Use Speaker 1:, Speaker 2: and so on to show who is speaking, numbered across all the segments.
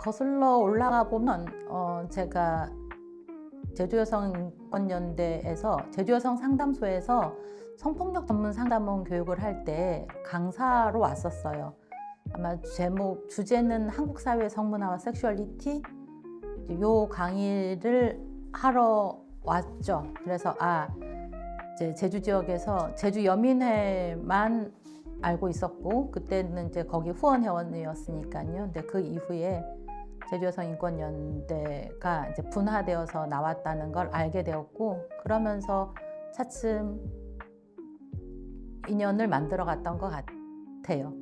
Speaker 1: 거슬러 올라가 보면 제가 제주여성인권연대에서 제주여성 상담소에서 성폭력 전문 상담원 교육을 할 때 강사로 왔었어요. 아마 주제는 한국 사회의 성문화와 섹슈얼리티 요 강의를 하러 왔죠. 그래서 이제 제주 지역에서 제주 여민회만 알고 있었고 그때는 이제 거기 후원 회원이었으니까요. 근데 그 이후에 제주여성인권연대가 이제 분화되어서 나왔다는 걸 알게 되었고 그러면서 차츰 인연을 만들어 갔던 것 같아요.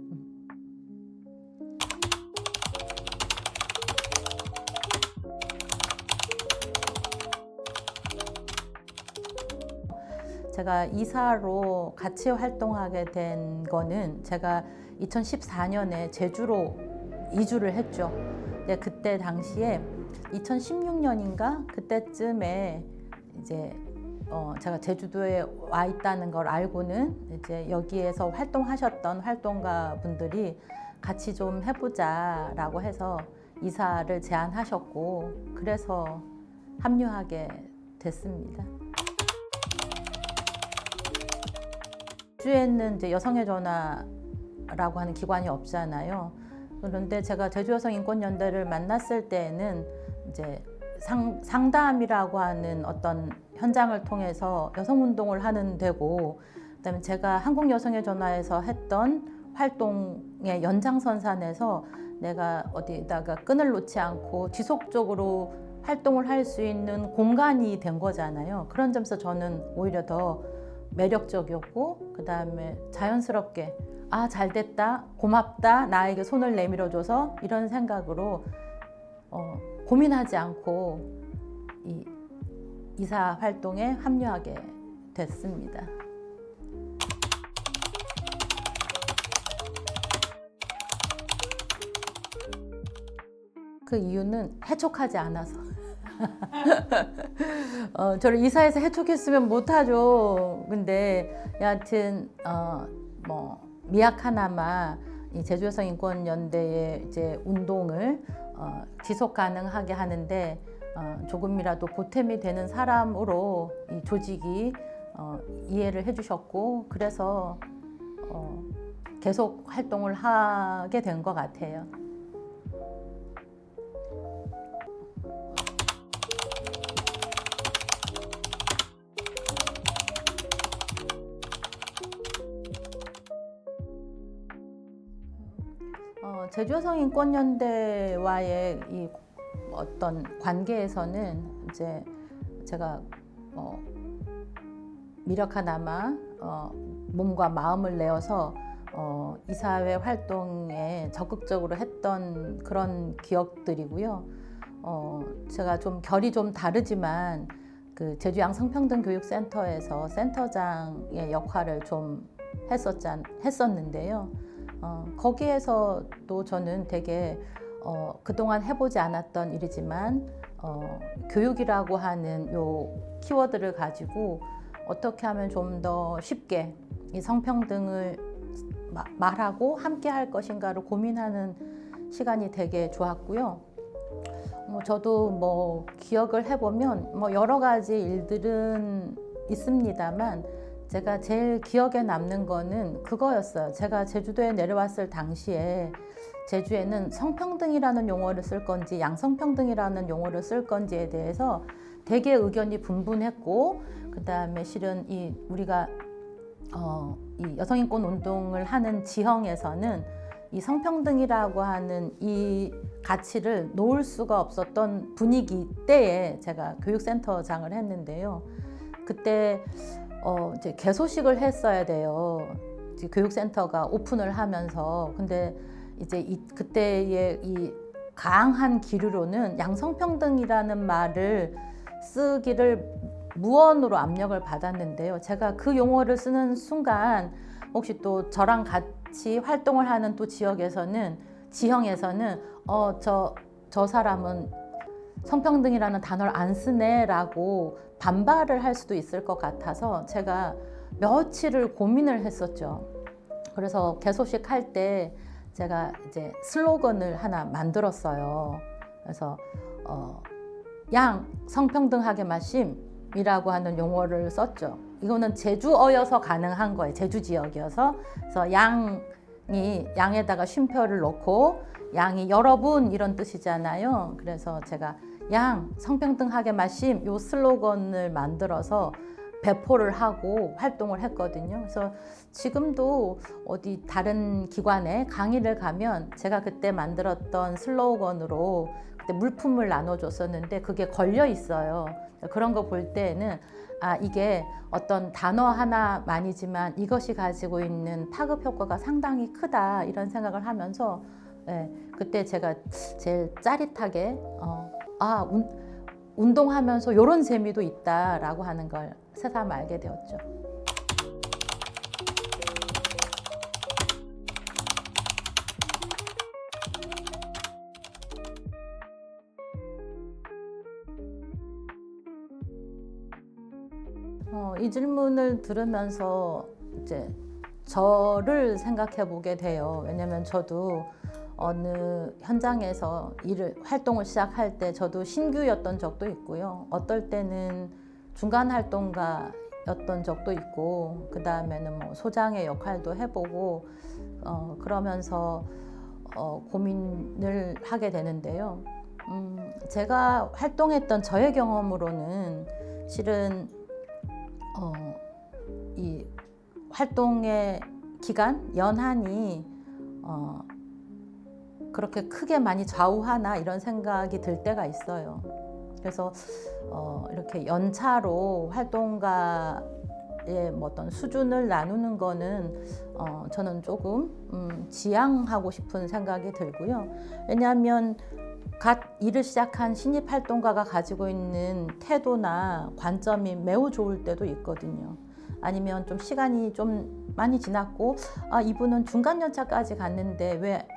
Speaker 1: 제가 이사로 같이 활동하게 된 거는 제가 2014년에 제주로 이주를 했죠. 근데 그때 당시에 2016년인가 그때쯤에 이제 제가 제주도에 와 있다는 걸 알고는 이제 여기에서 활동하셨던 활동가 분들이 같이 좀 해보자라고 해서 이사를 제안하셨고 그래서 합류하게 됐습니다. 제주에는 이제 여성의 전화라고 하는 기관이 없잖아요. 그런데 제가 제주여성인권연대를 만났을 때에는 이제 상담이라고 하는 어떤 현장을 통해서 여성운동을 하는 데고, 그다음에 제가 한국여성의 전화에서 했던 활동의 연장선상에서 내가 어디다가 끈을 놓지 않고 지속적으로 활동을 할 수 있는 공간이 된 거잖아요. 그런 점에서 저는 오히려 더 매력적이었고 그다음에 자연스럽게 잘 됐다, 고맙다, 나에게 손을 내밀어줘서 이런 생각으로 고민하지 않고 이 이사 활동에 합류하게 됐습니다. 그 이유는 해촉하지 않아서. 저를 이사해서 해촉했으면 못하죠. 근데 여하튼 미약하나마 이 제주여성인권연대의 이제 운동을 지속 가능하게 하는데 조금이라도 보탬이 되는 사람으로 이 조직이 이해를 해주셨고 그래서 계속 활동을 하게 된 것 같아요. 제주여성인권연대와의 이 어떤 관계에서는 이제 제가 미력하나마 몸과 마음을 내어서 이사회 활동에 적극적으로 했던 그런 기억들이고요. 제가 좀 결이 좀 다르지만 그 제주 양성평등교육센터에서 센터장의 역할을 좀 했었는데요. 거기에서도 저는 되게 그동안 해보지 않았던 일이지만 교육이라고 하는 요 키워드를 가지고 어떻게 하면 좀 더 쉽게 이 성평등을 말하고 함께 할 것인가를 고민하는 시간이 되게 좋았고요. 저도 기억을 해보면 여러 가지 일들은 있습니다만 제가 제일 기억에 남는 거는 그거였어요. 제가 제주도에 내려왔을 당시에 제주에는 성평등이라는 용어를 쓸 건지 양성평등이라는 용어를 쓸 건지에 대해서 되게 의견이 분분했고 그다음에 실은 우리가 이 여성인권 운동을 하는 지형에서는 이 성평등이라고 하는 이 가치를 놓을 수가 없었던 분위기 때에 제가 교육센터장을 했는데요. 그때 이제 개소식을 했어야 돼요. 이제 교육센터가 오픈을 하면서. 근데 이제 그때의 이 강한 기류로는 양성평등이라는 말을 쓰기를 무언으로 압력을 받았는데요. 제가 그 용어를 쓰는 순간 혹시 또 저랑 같이 활동을 하는 또 지형에서는 저 사람은 성평등이라는 단어를 안 쓰네라고 반발을 할 수도 있을 것 같아서 제가 며칠을 고민을 했었죠. 그래서 개소식 할 때 제가 이제 슬로건을 하나 만들었어요. 그래서 양 성평등하게 말씀이라고 하는 용어를 썼죠. 이거는 제주어여서 가능한 거예요. 제주 지역이어서. 그래서 양에다가 쉼표를 넣고 양이 여러분 이런 뜻이잖아요. 그래서 제가 양 성평등하게 말씀 요 슬로건을 만들어서 배포를 하고 활동을 했거든요. 그래서 지금도 어디 다른 기관에 강의를 가면 제가 그때 만들었던 슬로건으로 그때 물품을 나눠줬었는데 그게 걸려 있어요. 그런 거 볼 때는 이게 어떤 단어 하나만이지만 이것이 가지고 있는 파급 효과가 상당히 크다 이런 생각을 하면서 그때 제가 제일 짜릿하게 운동하면서 이런 재미도 있다라고 하는 걸 새삼 알게 되었죠. 이 질문을 들으면서 이제 저를 생각해 보게 돼요. 왜냐면 저도 어느 현장에서 활동을 시작할 때 저도 신규였던 적도 있고요. 어떨 때는 중간 활동가였던 적도 있고, 그 다음에는 뭐 소장의 역할도 해보고, 그러면서 고민을 하게 되는데요. 제가 활동했던 저의 경험으로는 실은 이 활동의 기간, 연한이 그렇게 크게 많이 좌우하나 이런 생각이 들 때가 있어요. 그래서 이렇게 연차로 활동가의 뭐 어떤 수준을 나누는 거는 저는 조금 지양하고 싶은 생각이 들고요. 왜냐하면 갓 일을 시작한 신입 활동가가 가지고 있는 태도나 관점이 매우 좋을 때도 있거든요. 아니면 좀 시간이 좀 많이 지났고 이분은 중간 연차까지 갔는데 왜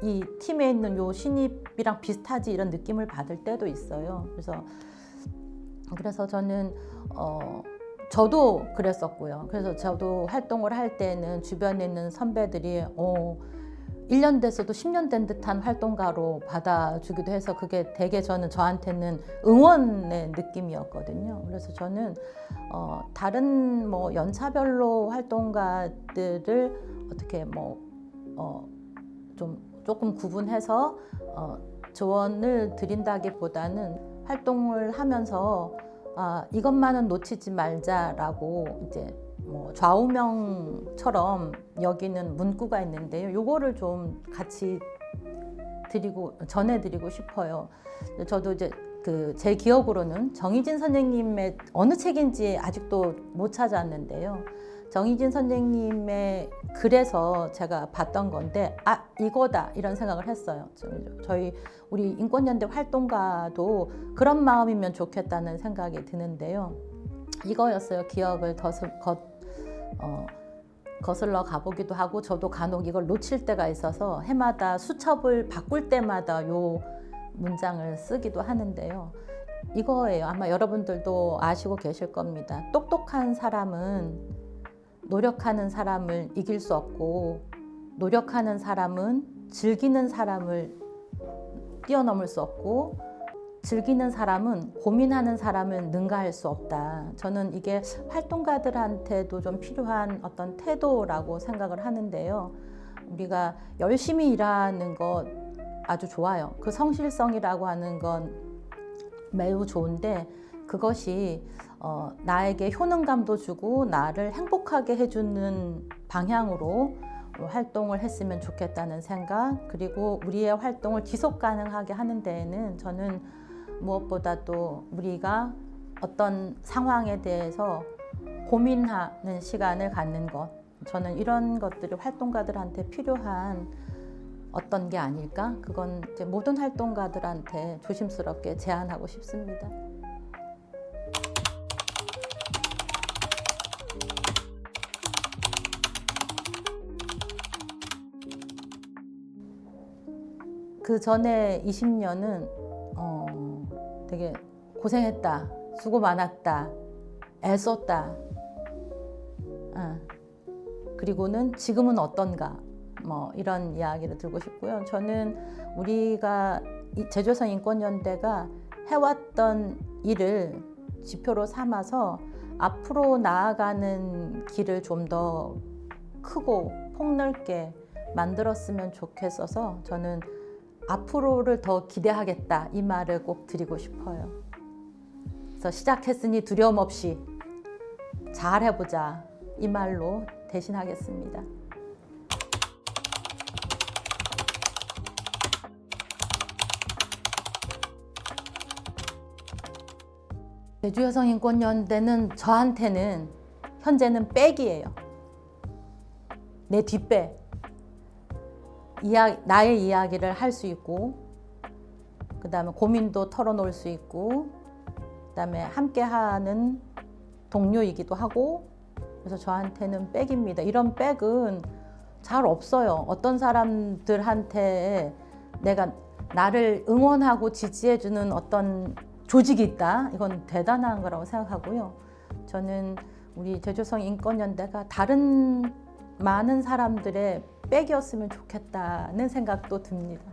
Speaker 1: 이 팀에 있는 요 신입이랑 비슷하지 이런 느낌을 받을 때도 있어요. 그래서 저는 저도 그랬었고요. 그래서 저도 활동을 할 때는 주변에 있는 선배들이 1년 됐어도 10년 된 듯한 활동가로 받아주기도 해서 그게 되게 저한테는 응원의 느낌이었거든요. 그래서 저는 다른 뭐 연차별로 활동가들을 어떻게 조금 구분해서 조언을 드린다기보다는 활동을 하면서 이것만은 놓치지 말자라고 이제 뭐 좌우명처럼 여기는 문구가 있는데요. 요거를 좀 같이 전해드리고 싶어요. 저도 이제 제 기억으로는 정희진 선생님의 어느 책인지 아직도 못 찾았는데요. 정희진 선생님의 글에서 제가 봤던 건데 이거다 이런 생각을 했어요. 우리 인권연대 활동가도 그런 마음이면 좋겠다는 생각이 드는데요. 이거였어요. 기억을 거슬러 가보기도 하고 저도 간혹 이걸 놓칠 때가 있어서 해마다 수첩을 바꿀 때마다 요 문장을 쓰기도 하는데요. 이거예요. 아마 여러분들도 아시고 계실 겁니다. 똑똑한 사람은 노력하는 사람을 이길 수 없고 노력하는 사람은 즐기는 사람을 뛰어넘을 수 없고 즐기는 사람은 고민하는 사람을 능가할 수 없다. 저는 이게 활동가들한테도 좀 필요한 어떤 태도라고 생각을 하는데요. 우리가 열심히 일하는 것 아주 좋아요. 그 성실성이라고 하는 건 매우 좋은데 그것이 나에게 효능감도 주고 나를 행복하게 해주는 방향으로 활동을 했으면 좋겠다는 생각, 그리고 우리의 활동을 지속 가능하게 하는 데에는 저는 무엇보다도 우리가 어떤 상황에 대해서 고민하는 시간을 갖는 것, 저는 이런 것들이 활동가들한테 필요한 어떤 게 아닐까? 그건 이제 모든 활동가들한테 조심스럽게 제안하고 싶습니다. 그 전에 20년은 되게 고생했다, 수고 많았다, 애썼다. 그리고는 지금은 어떤가? 뭐 이런 이야기를 들고 싶고요. 저는 우리가 제주여성 인권연대가 해왔던 일을 지표로 삼아서 앞으로 나아가는 길을 좀 더 크고 폭넓게 만들었으면 좋겠어서 저는 앞으로를 더 기대하겠다 이 말을 꼭 드리고 싶어요. 그래서 시작했으니 두려움 없이 잘 해보자 이 말로 대신하겠습니다. 제주여성인권연대는 저한테는 현재는 백이에요. 내 뒷배. 나의 이야기를 할 수 있고, 그 다음에 고민도 털어놓을 수 있고, 그 다음에 함께하는 동료이기도 하고, 그래서 저한테는 백입니다. 이런 백은 잘 없어요. 어떤 사람들한테 내가 나를 응원하고 지지해주는 어떤 조직이 있다. 이건 대단한 거라고 생각하고요. 저는 우리 제주여성 인권연대가 다른 많은 사람들의 백이었으면 좋겠다는 생각도 듭니다.